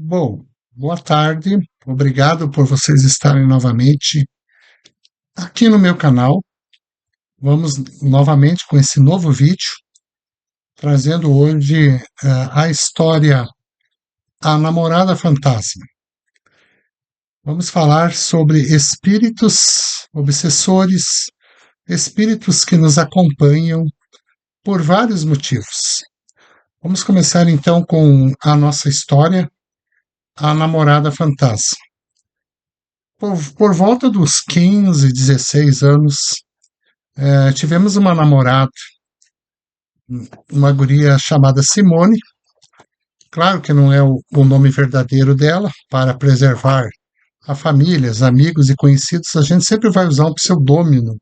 Bom, boa tarde. Obrigado por vocês estarem novamente aqui no meu canal. Vamos novamente com esse novo vídeo, trazendo hoje a história A Namorada Fantasma. Vamos falar sobre espíritos obsessores, espíritos que nos acompanham por vários motivos. Vamos começar então com a nossa história, A Namorada Fantasma. Por volta dos 15, 16 anos, tivemos uma namorada, uma guria chamada Simone. Claro que não é o nome verdadeiro dela, para preservar a família, os amigos e conhecidos, a gente sempre vai usar um pseudônimo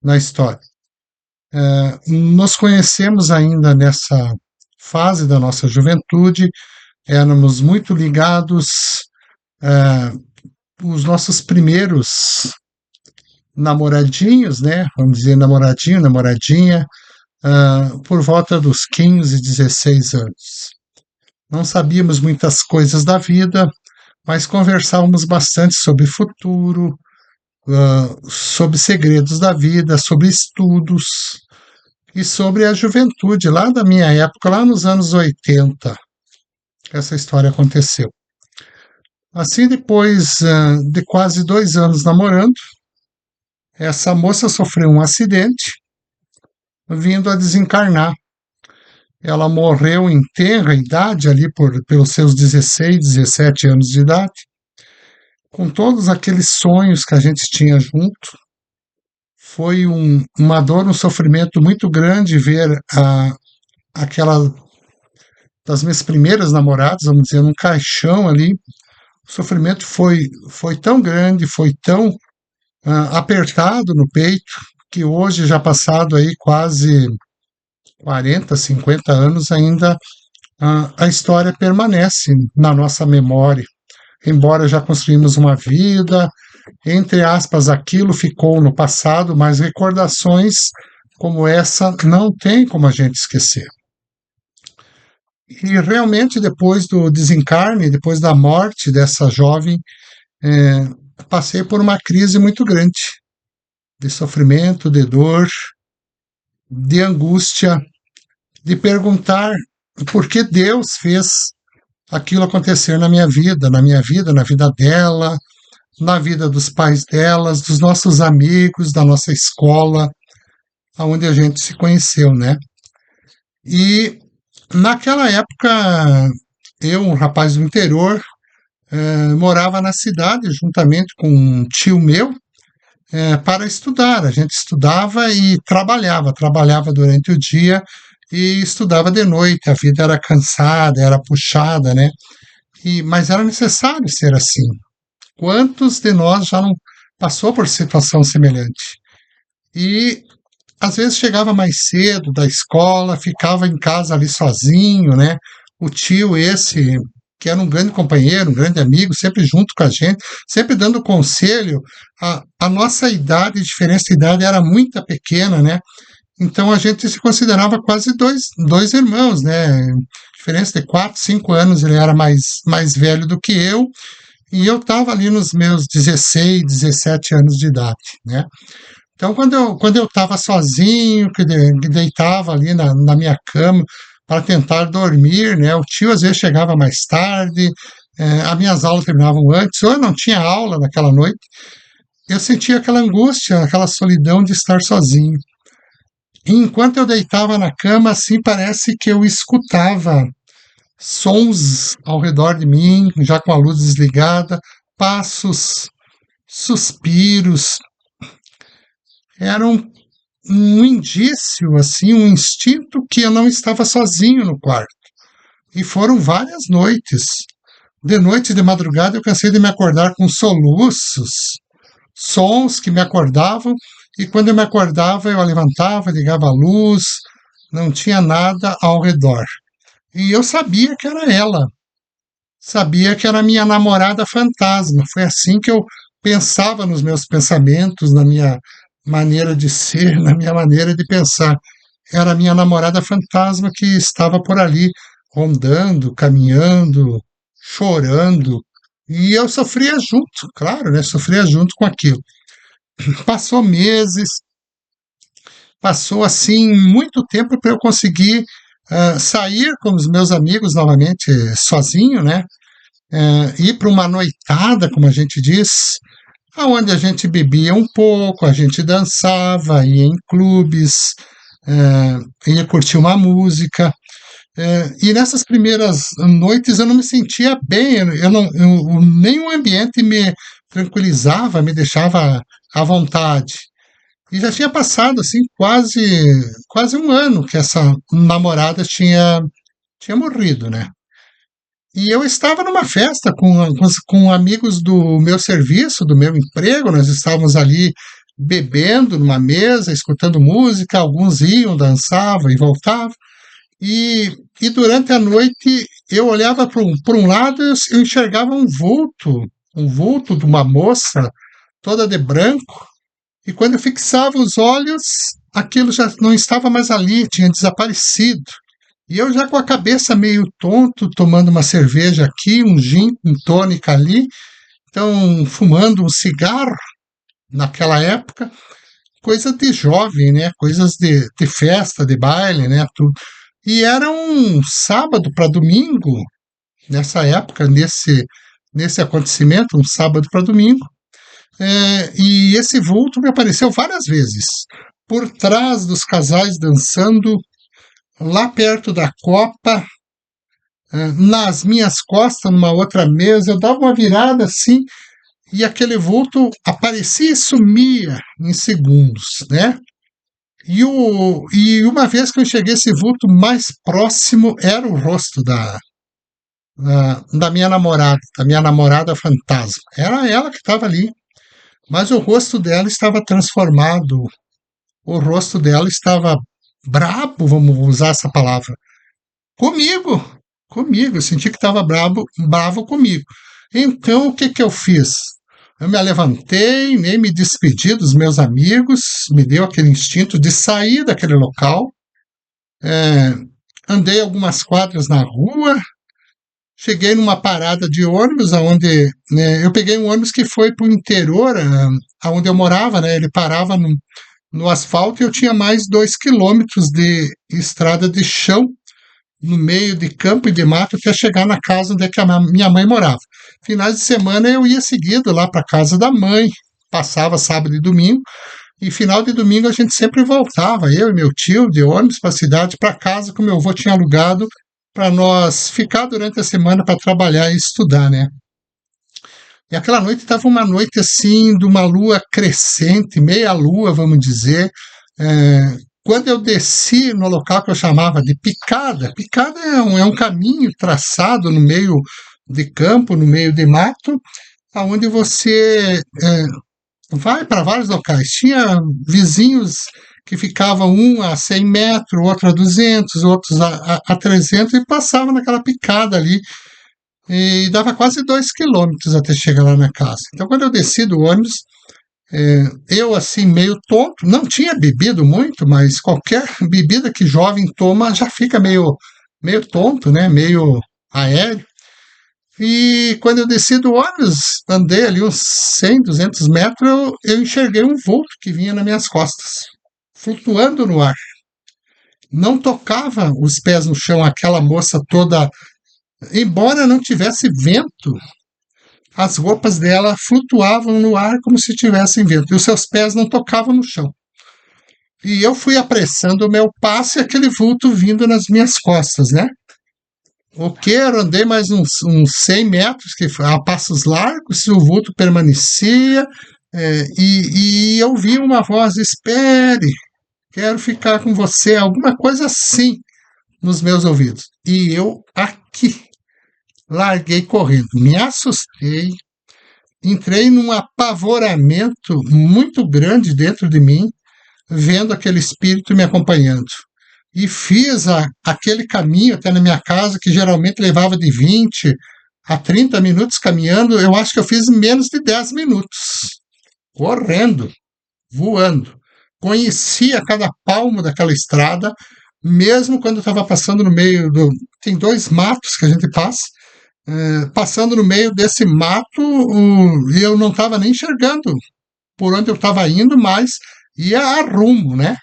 na história. Nos conhecemos ainda nessa fase da nossa juventude, éramos muito ligados, os nossos primeiros namoradinhos, né? Vamos dizer namoradinho, namoradinha, por volta dos 15, 16 anos. Não sabíamos muitas coisas da vida, mas conversávamos bastante sobre futuro, sobre segredos da vida, sobre estudos e sobre a juventude lá da minha época, lá nos anos 80. Essa história aconteceu. Assim, depois de quase 2 anos namorando, essa moça sofreu um acidente, vindo a desencarnar. Ela morreu em tenra idade, ali pelos seus 16, 17 anos de idade, com todos aqueles sonhos que a gente tinha junto. Foi uma dor, um sofrimento muito grande ver aquela das minhas primeiras namoradas, vamos dizer, num caixão ali. O sofrimento foi tão grande, foi tão apertado no peito, que hoje, já passado aí quase 40, 50 anos, ainda a história permanece na nossa memória. Embora já construímos uma vida, entre aspas, aquilo ficou no passado, mas recordações como essa não tem como a gente esquecer. E realmente, depois do desencarne, depois da morte dessa jovem, passei por uma crise muito grande, de sofrimento, de dor, de angústia, de perguntar por que Deus fez aquilo acontecer na minha vida, na vida dela, na vida dos pais delas, dos nossos amigos, da nossa escola, onde a gente se conheceu, né? E naquela época, eu, um rapaz do interior, morava na cidade juntamente com um tio meu, para estudar. A gente estudava e trabalhava durante o dia e estudava de noite. A vida era cansada, era puxada, né? Mas era necessário ser assim. Quantos de nós já não passou por situação semelhante? E às vezes chegava mais cedo da escola, ficava em casa ali sozinho, né? O tio esse, que era um grande companheiro, um grande amigo, sempre junto com a gente, sempre dando conselho. A nossa idade, a diferença de idade era muito pequena, né? Então a gente se considerava quase dois irmãos, né? Diferença de 4, 5 anos, ele era mais velho do que eu, e eu estava ali nos meus 16, 17 anos de idade, né? Então, quando eu estava sozinho, que deitava ali na minha cama para tentar dormir, né? O tio às vezes chegava mais tarde, as minhas aulas terminavam antes, ou eu não tinha aula naquela noite. Eu sentia aquela angústia, aquela solidão de estar sozinho. E enquanto eu deitava na cama, assim, parece que eu escutava sons ao redor de mim, já com a luz desligada, passos, suspiros. Era um indício, assim, um instinto que eu não estava sozinho no quarto. E foram várias noites. De noite e de madrugada eu cansei de me acordar com soluços, sons que me acordavam, e quando eu me acordava eu levantava, ligava a luz, não tinha nada ao redor. E eu sabia que era ela, sabia que era a minha namorada fantasma. Foi assim que eu pensava nos meus pensamentos, na minha maneira de ser, na minha maneira de pensar. Era a minha namorada fantasma que estava por ali, rondando, caminhando, chorando. E eu sofria junto, claro, né? Sofria junto com aquilo. Passou meses, passou assim muito tempo para eu conseguir sair com os meus amigos novamente sozinho, né? Ir para uma noitada, como a gente diz, aonde a gente bebia um pouco, a gente dançava, ia em clubes, ia curtir uma música. E nessas primeiras noites eu não me sentia bem, nenhum ambiente me tranquilizava, me deixava à vontade. E já tinha passado assim quase um ano que essa namorada tinha morrido, né? E eu estava numa festa com amigos do meu serviço, do meu emprego, nós estávamos ali bebendo numa mesa, escutando música, alguns iam, dançavam e voltavam. E durante a noite eu olhava para um lado e eu enxergava um vulto de uma moça toda de branco, e quando eu fixava os olhos, aquilo já não estava mais ali, tinha desaparecido. E eu já com a cabeça meio tonto, tomando uma cerveja aqui, um gin, um tônica ali, então fumando um cigarro naquela época, coisa de jovem, né? Coisas de festa, de baile, né? Tudo. E era um sábado para domingo, nessa época, nesse acontecimento, um sábado para domingo, e esse vulto me apareceu várias vezes, por trás dos casais dançando, lá perto da copa, nas minhas costas, numa outra mesa, eu dava uma virada assim, e aquele vulto aparecia e sumia em segundos, né? E uma vez que eu enxerguei esse vulto mais próximo, era o rosto da minha namorada fantasma. Era ela que estava ali, mas o rosto dela estava transformado, o rosto dela estava brabo, vamos usar essa palavra, comigo, comigo, eu senti que estava bravo comigo. Então, o que que eu fiz? Eu me levantei, nem me despedi dos meus amigos, me deu aquele instinto de sair daquele local, é, andei algumas quadras na rua, cheguei numa parada de ônibus, onde eu peguei um ônibus que foi para o interior, aonde eu morava, né? Ele parava no asfalto e eu tinha mais 2 quilômetros de estrada de chão no meio de campo e de mato até chegar na casa onde é que a minha mãe morava. Finais de semana eu ia seguido lá para casa da mãe, passava sábado e domingo, e final de domingo a gente sempre voltava, eu e meu tio, de ônibus para a cidade, para casa que o meu avô tinha alugado para nós ficar durante a semana para trabalhar e estudar, né? E aquela noite estava uma noite assim, de uma lua crescente, meia lua, vamos dizer. Quando eu desci no local que eu chamava de picada, picada é um caminho traçado no meio de campo, no meio de mato, onde você vai para vários locais. Tinha vizinhos que ficavam um a 100 metros, outro a 200, outros a 300, e passava naquela picada ali. E dava quase 2 quilômetros até chegar lá na casa. Então, quando eu desci do ônibus, eu, assim, meio tonto, não tinha bebido muito, mas qualquer bebida que jovem toma já fica meio tonto, né? Meio aéreo. E quando eu desci do ônibus, andei ali uns 100, 200 metros, eu enxerguei um vulto que vinha nas minhas costas, flutuando no ar. Não tocava os pés no chão, aquela moça toda. Embora não tivesse vento, as roupas dela flutuavam no ar como se tivessem vento, e os seus pés não tocavam no chão. E eu fui apressando o meu passo e aquele vulto vindo nas minhas costas, né? O que? Eu andei mais uns 100 metros, que a passos largos, o vulto permanecia, e eu vi uma voz: espere, quero ficar com você, alguma coisa assim nos meus ouvidos. E eu aqui larguei correndo, me assustei, entrei num apavoramento muito grande dentro de mim, vendo aquele espírito me acompanhando. E fiz aquele caminho até na minha casa, que geralmente levava de 20 a 30 minutos caminhando, eu acho que eu fiz em menos de 10 minutos, correndo, voando. Conhecia cada palmo daquela estrada, mesmo quando eu estava passando no meio do... Tem 2 matos que a gente passa, passando no meio desse mato, e eu não estava nem enxergando por onde eu estava indo, mas ia a rumo, né?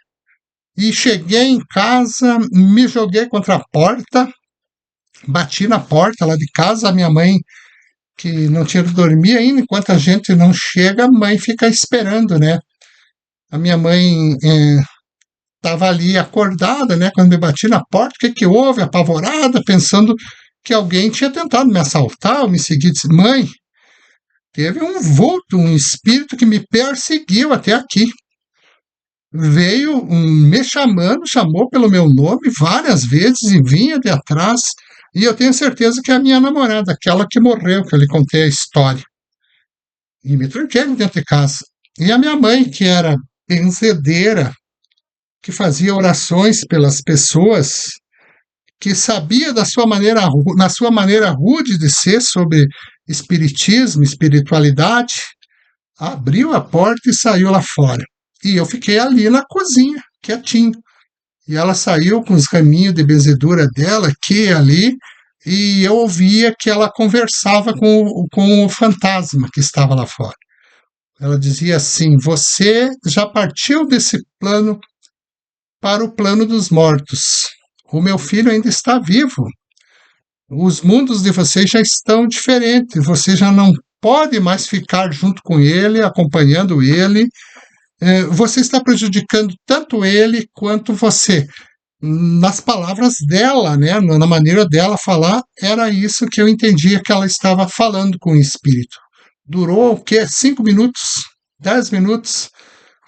E cheguei em casa, me joguei contra a porta, bati na porta lá de casa, a minha mãe, que não tinha de dormir ainda, enquanto a gente não chega, a mãe fica esperando, né? A minha mãe estava ali acordada, né? Quando me bati na porta, o que que houve? Apavorada, pensando que alguém tinha tentado me assaltar ou me seguir. Disse, mãe, teve um vulto, um espírito que me perseguiu até aqui. Veio me chamando, chamou pelo meu nome várias vezes e vinha de atrás. E eu tenho certeza que é a minha namorada, aquela que morreu, que eu lhe contei a história. E me tranquei dentro de casa. E a minha mãe, que era benzedeira, que fazia orações pelas pessoas, que sabia na sua maneira rude de ser sobre espiritismo, espiritualidade, abriu a porta e saiu lá fora. E eu fiquei ali na cozinha, quietinho. E ela saiu com os raminhos de benzedura dela aqui e ali, e eu ouvia que ela conversava com o fantasma que estava lá fora. Ela dizia assim: você já partiu desse plano para o plano dos mortos. O meu filho ainda está vivo. Os mundos de vocês já estão diferentes. Você já não pode mais ficar junto com ele, acompanhando ele. Você está prejudicando tanto ele quanto você. Nas palavras dela, né, na maneira dela falar, era isso que eu entendia que ela estava falando com o espírito. Durou o quê? 5 minutos, 10 minutos,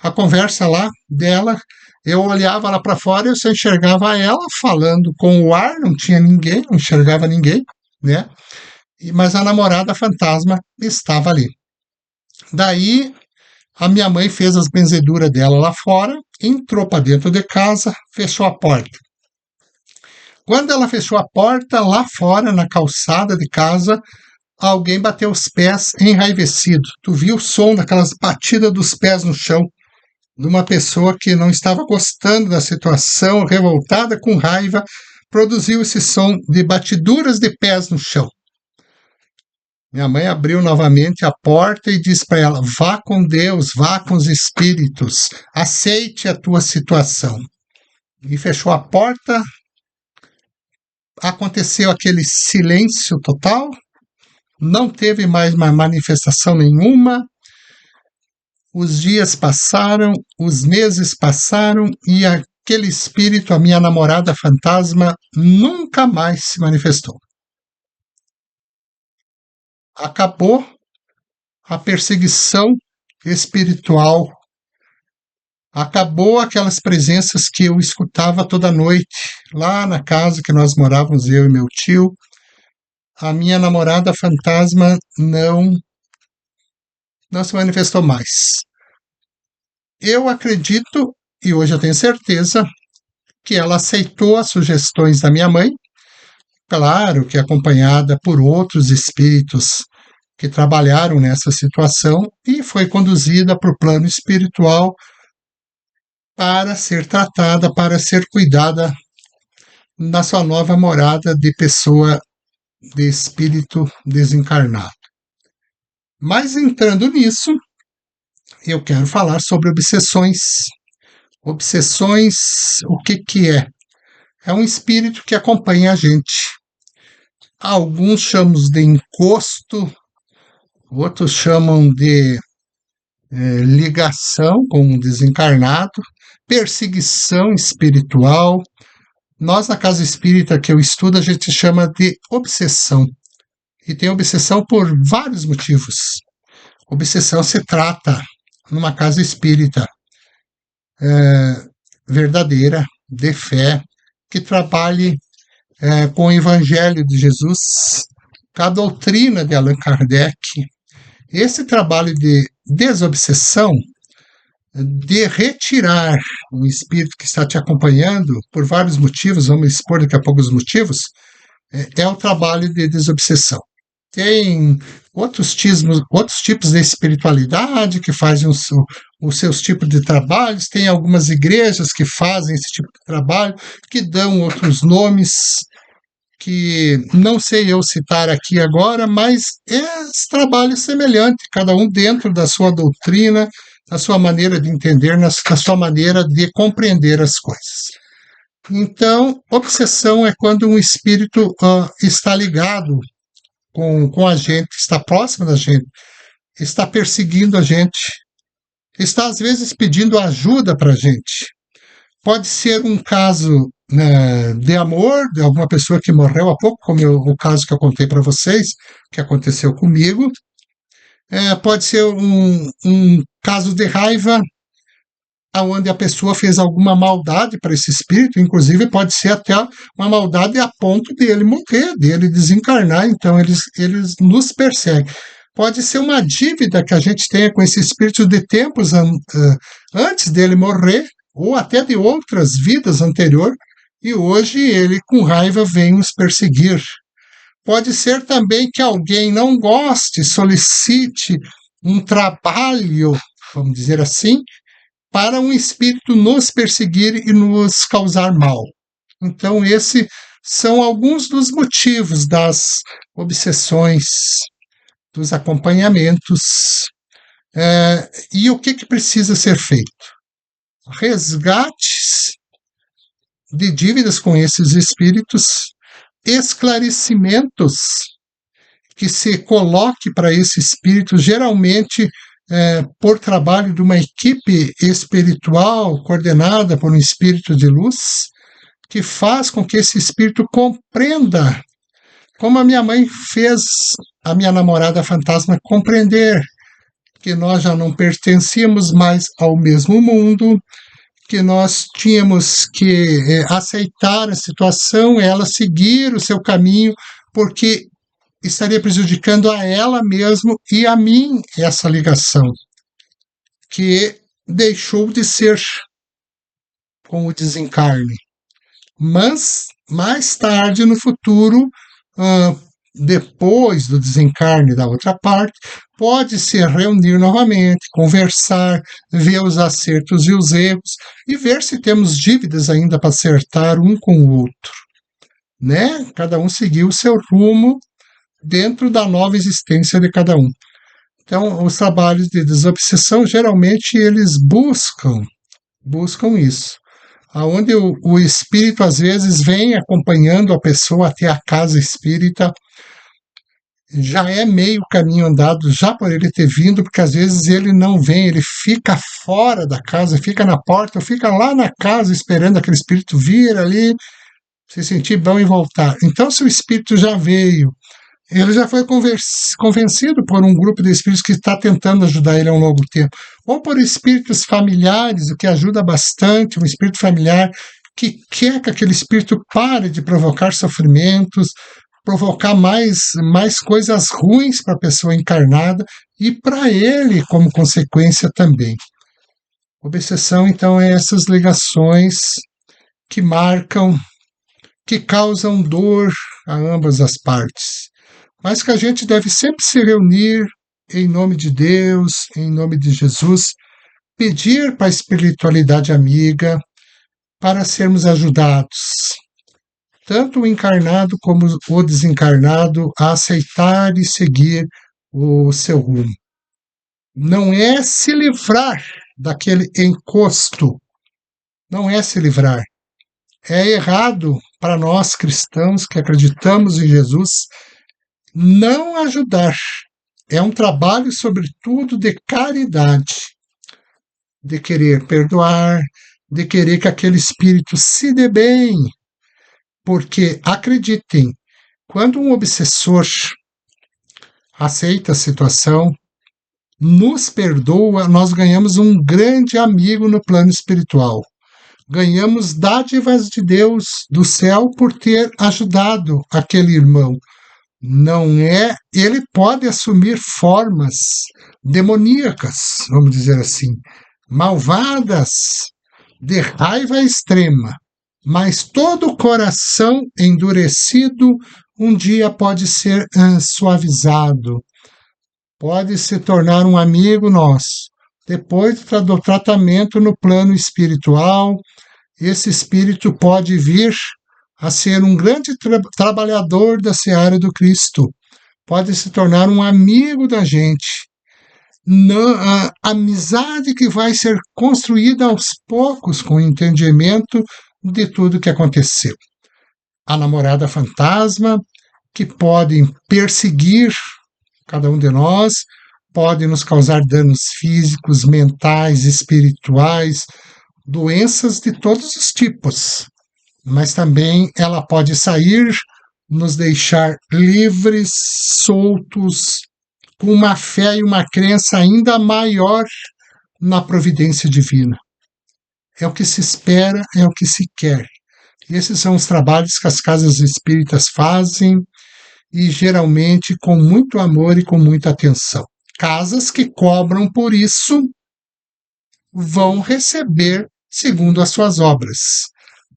a conversa lá dela. Eu olhava lá para fora e eu só enxergava ela falando com o ar, não tinha ninguém, não enxergava ninguém, né? Mas a namorada fantasma estava ali. Daí a minha mãe fez as benzeduras dela lá fora, entrou para dentro de casa, fechou a porta. Quando ela fechou a porta, lá fora, na calçada de casa, alguém bateu os pés enraivecido. Tu viu o som daquelas batidas dos pés no chão de uma pessoa que não estava gostando da situação, revoltada, com raiva, produziu esse som de batiduras de pés no chão. Minha mãe abriu novamente a porta e disse para ela: vá com Deus, vá com os espíritos, aceite a tua situação. E fechou a porta. Aconteceu aquele silêncio total, não teve mais uma manifestação nenhuma. Os dias passaram, os meses passaram e aquele espírito, a minha namorada fantasma, nunca mais se manifestou. Acabou a perseguição espiritual, acabou aquelas presenças que eu escutava toda noite, lá na casa que nós morávamos, eu e meu tio. A minha namorada fantasma não se manifestou mais. Eu acredito, e hoje eu tenho certeza, que ela aceitou as sugestões da minha mãe, claro que acompanhada por outros espíritos que trabalharam nessa situação, e foi conduzida para o plano espiritual para ser tratada, para ser cuidada na sua nova morada de pessoa, de espírito desencarnado. Mas entrando nisso, eu quero falar sobre obsessões. Obsessões, o que que é? É um espírito que acompanha a gente. Alguns chamam de encosto, outros chamam de ligação com um desencarnado, perseguição espiritual. Nós, na casa espírita que eu estudo, a gente chama de obsessão. E tem obsessão por vários motivos. Obsessão se trata, numa casa espírita verdadeira, de fé, que trabalhe com o Evangelho de Jesus, com a doutrina de Allan Kardec. Esse trabalho de desobsessão, de retirar um espírito que está te acompanhando por vários motivos, vamos expor daqui a pouco os motivos, é o trabalho de desobsessão. Tem outros tipos de espiritualidade que fazem os seus tipos de trabalhos, tem algumas igrejas que fazem esse tipo de trabalho, que dão outros nomes, que não sei eu citar aqui agora, mas esse trabalho semelhante, cada um dentro da sua doutrina, da sua maneira de entender, da sua maneira de compreender as coisas. Então, obsessão é quando um espírito está ligado com a gente, está próximo da gente, está perseguindo a gente, está às vezes pedindo ajuda para a gente. Pode ser um caso, né, de amor, de alguma pessoa que morreu há pouco, como o caso que eu contei para vocês, que aconteceu comigo. Pode ser um caso de raiva, onde a pessoa fez alguma maldade para esse espírito, inclusive pode ser até uma maldade a ponto de ele morrer, de ele desencarnar, então eles nos perseguem. Pode ser uma dívida que a gente tenha com esse espírito de tempos antes dele morrer, ou até de outras vidas anteriores, e hoje ele, com raiva, vem nos perseguir. Pode ser também que alguém não goste, solicite um trabalho, vamos dizer assim, para um espírito nos perseguir e nos causar mal. Então, esses são alguns dos motivos das obsessões, dos acompanhamentos. E o que precisa ser feito? Resgates de dívidas com esses espíritos, esclarecimentos que se coloque para esse espírito, geralmente por trabalho de uma equipe espiritual coordenada por um espírito de luz, que faz com que esse espírito compreenda, como a minha mãe fez a minha namorada fantasma compreender, que nós já não pertencíamos mais ao mesmo mundo, que nós tínhamos que aceitar a situação, ela seguir o seu caminho, porque estaria prejudicando a ela mesma e a mim essa ligação, que deixou de ser com o desencarne. Mas, mais tarde, no futuro, depois do desencarne da outra parte, pode se reunir novamente, conversar, ver os acertos e os erros e ver se temos dívidas ainda para acertar um com o outro. Né? Cada um seguir o seu rumo dentro da nova existência de cada um. Então, os trabalhos de desobsessão, geralmente, eles buscam isso. Onde o espírito, às vezes, vem acompanhando a pessoa até a casa espírita, já é meio caminho andado, já por ele ter vindo, porque às vezes ele não vem, ele fica fora da casa, fica na porta, ou fica lá na casa esperando aquele espírito vir ali, se sentir bom e voltar. Então, se o espírito já veio, ele já foi convencido por um grupo de espíritos que está tentando ajudar ele há um longo tempo, ou por espíritos familiares, o que ajuda bastante, um espírito familiar que quer que aquele espírito pare de provocar sofrimentos, provocar mais coisas ruins para a pessoa encarnada e para ele como consequência também. Obsessão, então, é essas ligações que marcam, que causam dor a ambas as partes, mas que a gente deve sempre se reunir em nome de Deus, em nome de Jesus, pedir para a espiritualidade amiga para sermos ajudados, tanto o encarnado como o desencarnado, a aceitar e seguir o seu rumo. Não é se livrar daquele encosto, não é se livrar. É errado para nós cristãos que acreditamos em Jesus não ajudar. É um trabalho, sobretudo, de caridade, de querer perdoar, de querer que aquele espírito se dê bem. Porque, acreditem, quando um obsessor aceita a situação, nos perdoa, nós ganhamos um grande amigo no plano espiritual. Ganhamos dádivas de Deus do céu por ter ajudado aquele irmão. Não é, ele pode assumir formas demoníacas, vamos dizer assim, malvadas, de raiva extrema, mas todo o coração endurecido um dia pode ser suavizado, pode se tornar um amigo nosso. Depois do tratamento no plano espiritual, esse espírito pode vir a ser um grande trabalhador da seara do Cristo, pode se tornar um amigo da gente. A amizade que vai ser construída aos poucos com o entendimento de tudo que aconteceu. A namorada fantasma, que pode perseguir cada um de nós, pode nos causar danos físicos, mentais, espirituais, doenças de todos os tipos. Mas também ela pode sair, nos deixar livres, soltos, com uma fé e uma crença ainda maior na providência divina. É o que se espera, é o que se quer. E esses são os trabalhos que as casas espíritas fazem, e geralmente com muito amor e com muita atenção. Casas que cobram por isso vão receber segundo as suas obras.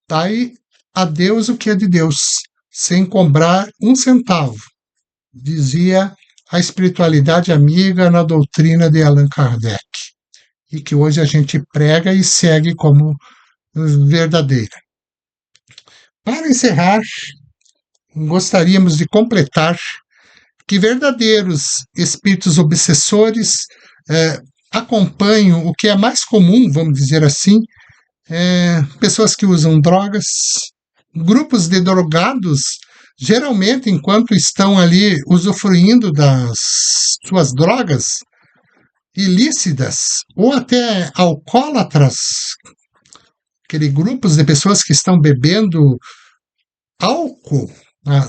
Dai a Deus o que é de Deus, sem cobrar um centavo, dizia a espiritualidade amiga na doutrina de Allan Kardec, e que hoje a gente prega e segue como verdadeira. Para encerrar, gostaríamos de completar que verdadeiros espíritos obsessores acompanham o que é mais comum, vamos dizer assim, pessoas que usam drogas, grupos de drogados, geralmente enquanto estão ali usufruindo das suas drogas ilícitas, ou até alcoólatras, aqueles grupos de pessoas que estão bebendo álcool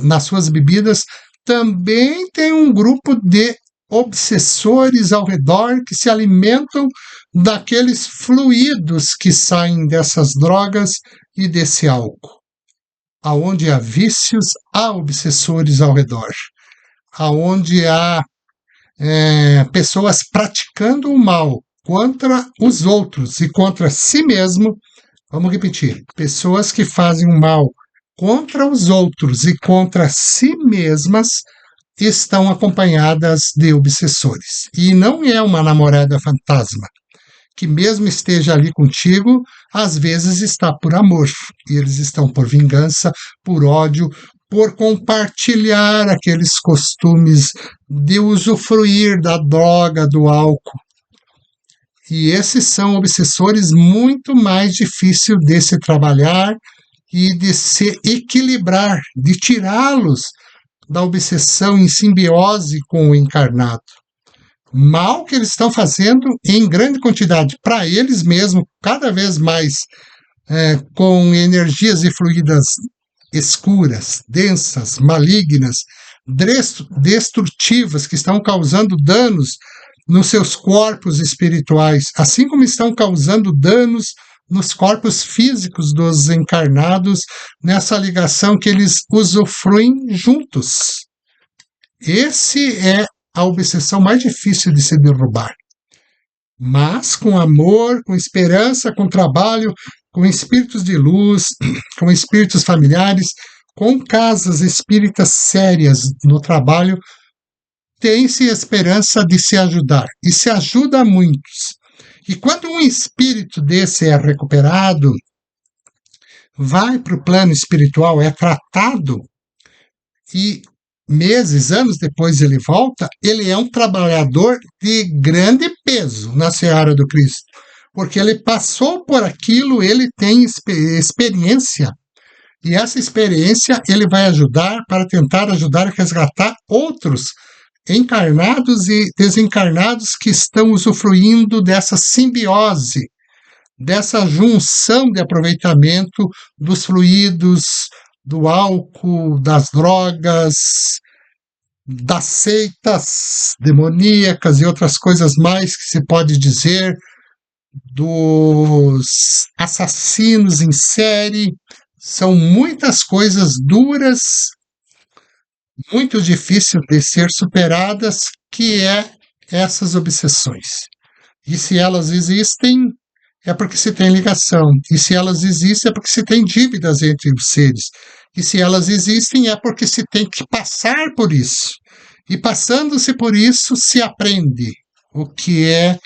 nas suas bebidas, também tem um grupo de obsessores ao redor que se alimentam daqueles fluidos que saem dessas drogas e desse álcool. Aonde há vícios, há obsessores ao redor. Aonde há pessoas praticando o mal contra os outros e contra si mesmo, vamos repetir, pessoas que fazem o mal contra os outros e contra si mesmas estão acompanhadas de obsessores. E não é uma namorada fantasma, que mesmo esteja ali contigo, às vezes está por amor, e eles estão por vingança, por ódio, por compartilhar aqueles costumes de usufruir da droga, do álcool. E esses são obsessores muito mais difíceis de se trabalhar e de se equilibrar, de tirá-los da obsessão em simbiose com o encarnado. Mal que eles estão fazendo em grande quantidade para eles mesmos, cada vez mais com energias e fluidas escuras, densas, malignas, destrutivas, que estão causando danos nos seus corpos espirituais, assim como estão causando danos nos corpos físicos dos encarnados, nessa ligação que eles usufruem juntos. Esse é a obsessão mais difícil de se derrubar. Mas com amor, com esperança, com trabalho, com espíritos de luz, com espíritos familiares, com casas espíritas sérias no trabalho, tem-se esperança de se ajudar, e se ajuda a muitos. E quando um espírito desse é recuperado, vai para o plano espiritual, é tratado, e meses, anos depois ele volta, ele é um trabalhador de grande peso na seara do Cristo, porque ele passou por aquilo, ele tem experiência, e essa experiência ele vai ajudar para tentar ajudar a resgatar outros encarnados e desencarnados que estão usufruindo dessa simbiose, dessa junção de aproveitamento dos fluidos, do álcool, das drogas, das seitas demoníacas e outras coisas mais que se pode dizer, dos assassinos em série. São muitas coisas duras, muito difícil de ser superadas, que é essas obsessões. E se elas existem, é porque se tem ligação. E se elas existem, é porque se tem dívidas entre os seres. E se elas existem, é porque se tem que passar por isso. E passando-se por isso, se aprende o que é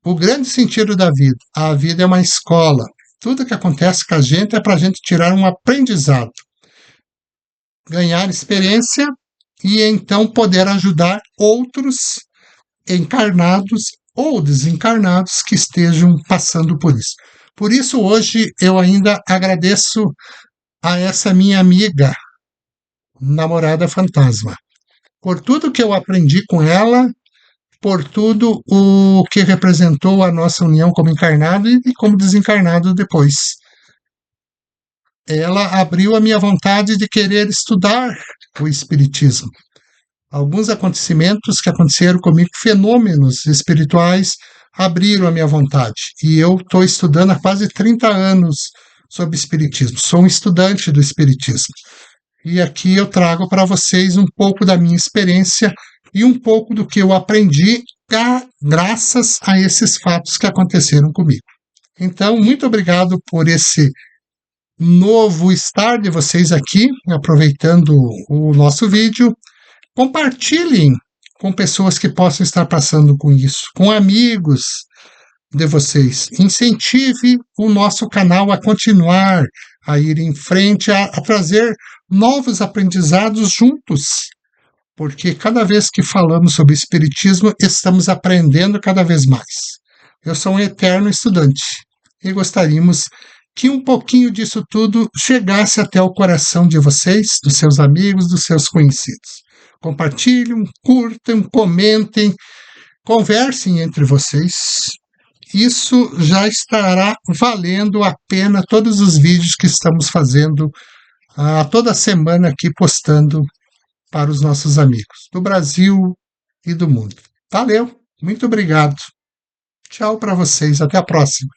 o grande sentido da vida. A vida é uma escola. Tudo que acontece com a gente é para a gente tirar um aprendizado. ganhar experiência e então poder ajudar outros encarnados ou desencarnados que estejam passando por isso. Por isso, hoje, eu ainda agradeço a essa minha amiga, namorada fantasma, por tudo que eu aprendi com ela, por tudo o que representou a nossa união como encarnado e como desencarnado depois. Ela abriu a minha vontade de querer estudar o Espiritismo. Alguns acontecimentos que aconteceram comigo, fenômenos espirituais, abriram a minha vontade. E eu estou estudando há quase 30 anos sobre Espiritismo. Sou um estudante do Espiritismo. E aqui eu trago para vocês um pouco da minha experiência e um pouco do que eu aprendi graças a esses fatos que aconteceram comigo. Então, muito obrigado por esse novo estar de vocês aqui, aproveitando o nosso vídeo. Compartilhem com pessoas que possam estar passando com isso, com amigos de vocês. Incentive o nosso canal a continuar, a ir em frente, a trazer novos aprendizados juntos. Porque cada vez que falamos sobre Espiritismo, estamos aprendendo cada vez mais. Eu sou um eterno estudante e gostaríamos que um pouquinho disso tudo chegasse até o coração de vocês, dos seus amigos, dos seus conhecidos. Compartilhem, curtam, comentem, conversem entre vocês. Isso já estará valendo a pena todos os vídeos que estamos fazendo toda semana aqui, postando para os nossos amigos do Brasil e do mundo. Valeu, muito obrigado. Tchau para vocês, até a próxima.